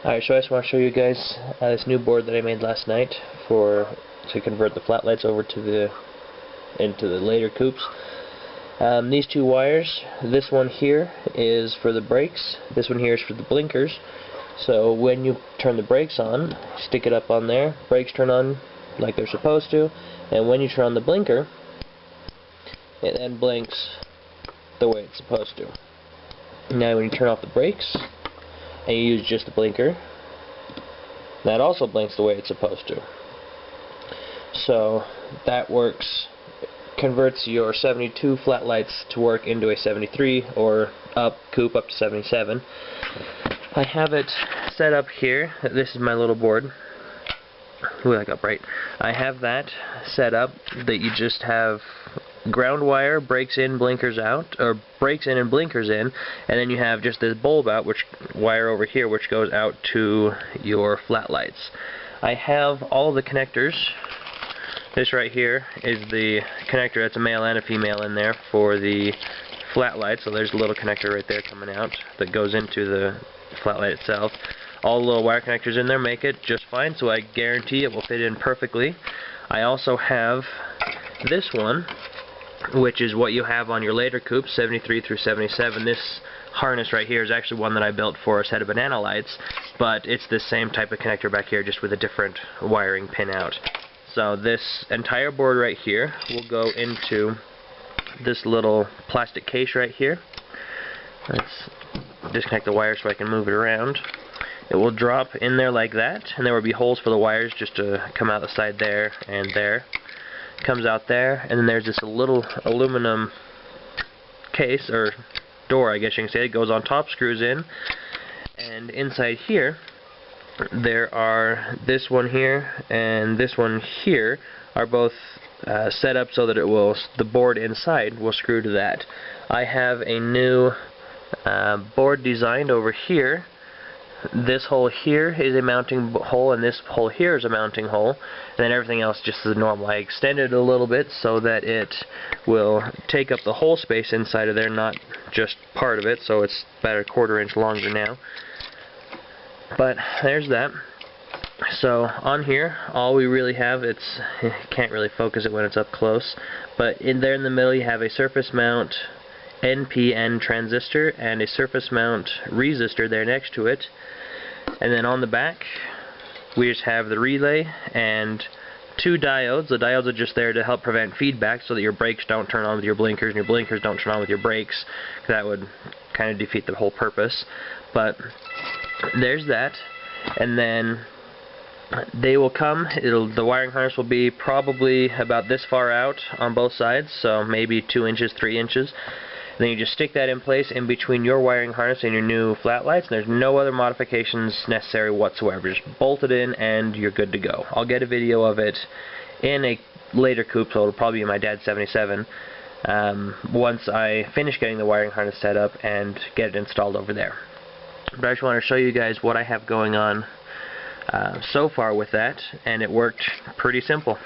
Alright, so I just want to show you guys this new board that I made last night to convert the flatlights over to into the later coupes. These two wires, this one here is for the brakes, this one here is for the blinkers. So when you turn the brakes on, stick it up on there, brakes turn on like they're supposed to, and when you turn on the blinker, it then blinks the way it's supposed to. Now when you turn off the brakes and you use just the blinker, that also blinks the way it's supposed to. So that converts your 72 flat lights to work into a 73 or coupe up to 77. I have it set up here. This is my little board. Ooh, that got bright. I have that set up that you just have ground wire, brakes in, blinkers out, or brakes in and blinkers in, and then you have just this bulb out, wire over here, which goes out to your flat lights. I have all the connectors. This right here is the connector. That's a male and a female in there for the flat light. So there's a little connector right there coming out that goes into the flat light itself. All the little wire connectors in there make it just fine, so I guarantee it will fit in perfectly. I also have this one, which is what you have on your later coupes, 73 through 77. This harness right here is actually one that I built for a set of banana lights, but it's the same type of connector back here, just with a different wiring pin out. So this entire board right here will go into this little plastic case right here. Let's disconnect the wire so I can move it around. It will drop in there like that, and there will be holes for the wires just to come out the side there and there. It comes out there, and then there's this little aluminum case, or door I guess you can say. It goes on top, screws in, and inside here there are this one here and this one here are both set up so that the board inside will screw to that. I have a new board designed over here. This hole here is a mounting hole, and this hole here is a mounting hole, and then everything else just is normal. I extended it a little bit so that it will take up the whole space inside of there, not just part of it, so it's about a 1/4 inch longer now. But there's that. So on here, all we really have, can't really focus it when it's up close, but in there in the middle you have a surface mount NPN transistor and a surface mount resistor there next to it. And then on the back we just have the relay and 2 diodes. The diodes are just there to help prevent feedback so that your brakes don't turn on with your blinkers and your blinkers don't turn on with your brakes. That would kind of defeat the whole purpose. But there's that. And then they will come, the wiring harness will be probably about this far out on both sides, so maybe 2 inches, 3 inches. And then you just stick that in place in between your wiring harness and your new flat lights, and there's no other modifications necessary whatsoever. Just bolt it in and you're good to go. I'll get a video of it in a later coupe, so it'll probably be my dad's 77, once I finish getting the wiring harness set up and get it installed over there. But I just want to show you guys what I have going on so far with that, and it worked pretty simple.